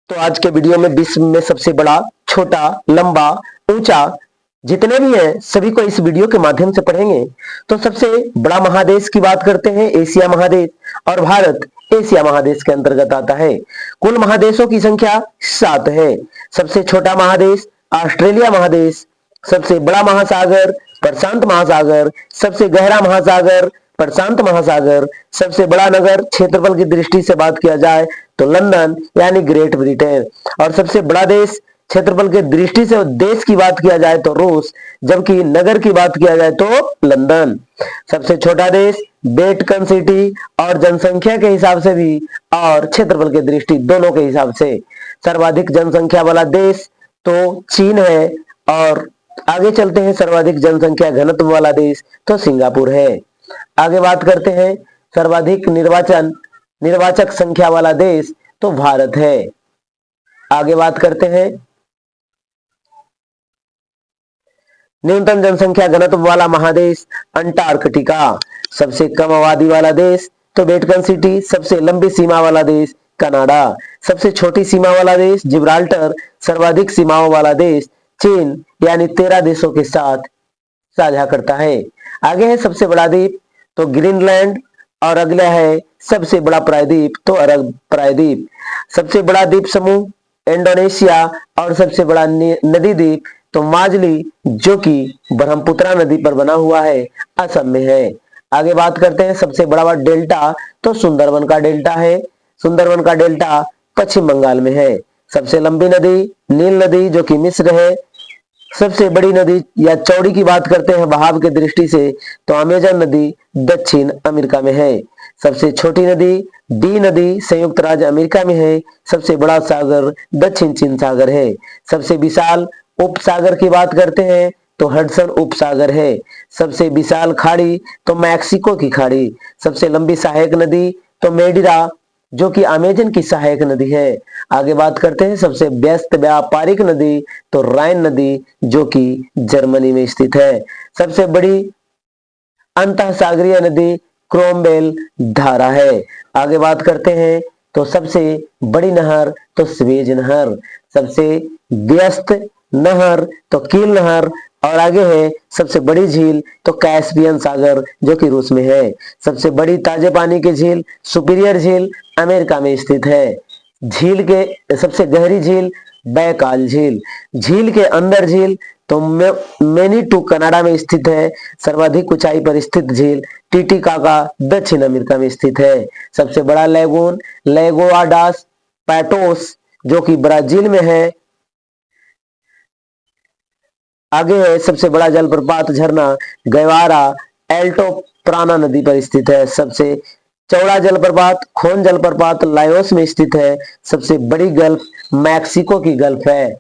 तो आज के वीडियो में विश्व में सबसे बड़ा, छोटा, लंबा, ऊंचा जितने भी हैं सभी को इस वीडियो के माध्यम से पढ़ेंगे। तो सबसे बड़ा महादेश की बात करते हैं, एशिया महादेश, और भारत एशिया महादेश के अंतर्गत आता है। कुल महादेशों की संख्या 7 है। सबसे छोटा महादेश ऑस्ट्रेलिया महादेश, सबसे बड़ा महासागर प्रशांत महासागर, सबसे गहरा महासागर प्रशांत महासागर, सबसे बड़ा नगर क्षेत्रफल की दृष्टि से बात किया जाए तो लंदन यानी ग्रेट ब्रिटेन, और सबसे बड़ा देश क्षेत्रफल की दृष्टि से देश की बात किया जाए तो रूस, जबकि नगर की बात किया जाए तो लंदन। सबसे छोटा देश वेटिकन सिटी, और जनसंख्या के हिसाब से भी और क्षेत्रफल की दृष्टि दोनों के हिसाब से सर्वाधिक जनसंख्या वाला देश तो चीन है, और आगे चलते हैं सर्वाधिक जनसंख्या घनत्व वाला देश तो सिंगापुर है। आगे बात करते हैं सर्वाधिक निर्वाचक संख्या वाला देश तो भारत है। आगे बात करते हैं न्यूनतम जनसंख्या घनत्व वाला महादेश अंटार्कटिका, सबसे कम आबादी वाला देश तो वेटिकन सिटी, सबसे लंबी सीमा वाला देश कनाडा, सबसे छोटी सीमा वाला देश जिब्राल्टर, सर्वाधिक सीमाओं वाला देश चीन यानी 13 देशों के साथ साझा करता है। आगे है सबसे बड़ा द्वीप तो ग्रीनलैंड, और अगला है सबसे बड़ा प्रायद्वीप तो अरब प्रायद्वीप, सबसे बड़ा द्वीप समूह इंडोनेशिया, और सबसे बड़ा नदी द्वीप तो माजली जो कि ब्रह्मपुत्रा नदी पर बना हुआ है, असम में है। आगे बात करते हैं सबसे बड़ा डेल्टा तो सुंदरवन का डेल्टा है, सुंदरवन का डेल्टा पश्चिम बंगाल में है। सबसे लंबी नदी नील नदी जो कि मिस्र है। सबसे बड़ी नदी या चौड़ी की बात करते हैं बहाव की दृष्टि से तो अमेजन नदी दक्षिण अमेरिका में है। सबसे छोटी नदी डी नदी संयुक्त राज्य अमेरिका में है। सबसे बड़ा सागर दक्षिण चीन सागर है। सबसे विशाल उपसागर की बात करते हैं तो हडसन उपसागर है। सबसे विशाल खाड़ी तो मैक्सिको की खाड़ी। सबसे लंबी सहायक नदी तो मेडिरा जो कि अमेजन की सहायक नदी है। आगे बात करते हैं सबसे व्यस्त व्यापारिक नदी तो राइन नदी जो कि जर्मनी में स्थित है। सबसे बड़ी अंतः सागरीय नदी क्रोमबेल धारा है। आगे बात करते हैं तो सबसे बड़ी नहर तो स्वेज नहर, सबसे व्यस्त नहर तो कील नहर, और आगे है सबसे बड़ी झील तो कैस्पियन सागर जो कि रूस में है। सबसे बड़ी ताजे पानी की झील सुपीरियर झील अमेरिका में स्थित है। झील के सबसे गहरी झील बैकाल झील, झील के अंदर झील तो मैनीटू कनाडा में स्थित है। सर्वाधिक ऊंचाई पर स्थित झील टीटीकाका दक्षिण अमेरिका में स्थित है। सबसे बड़ा लैगून लेगोआ डास पैटोस जो कि ब्राजील में है। आगे है सबसे बड़ा जलप्रपात झरना गवारा एल्टो प्राना नदी पर स्थित है। सबसे चौड़ा जलप्रपात खोन जलप्रपात लायोस में स्थित है। सबसे बड़ी गल्फ मैक्सिको की गल्फ है।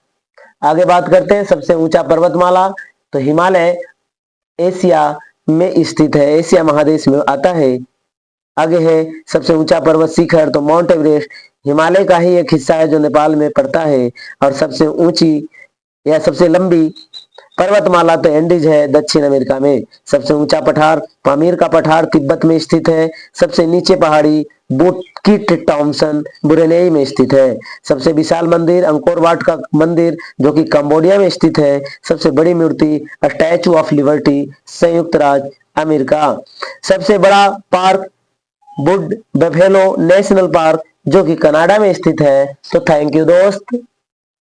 आगे बात करते हैं सबसे ऊंचा पर्वतमाला तो हिमालय एशिया में स्थित है, एशिया महादेश में आता है। आगे है सबसे ऊंचा पर्वत शिखर तो माउंट एवरेस्ट हिमालय का ही एक हिस्सा है जो नेपाल में पड़ता है। और सबसे ऊंची या सबसे लंबी पर्वतमाला तो एंडीज है दक्षिण अमेरिका में। सबसे ऊंचा पठार पामीर का पठार तिब्बत में स्थित है। सबसे नीचे पहाड़ी बुकिट टॉमसन ब्रुनेई में स्थित है। सबसे विशाल मंदिर अंकोर वाट का मंदिर जो कि कंबोडिया में स्थित है। सबसे बड़ी मूर्ति स्टैचू ऑफ लिबर्टी संयुक्त राज्य अमेरिका। सबसे बड़ा park would buffalo national park जो कि कनाडा में स्थित है। तो थैंक यू दोस्त।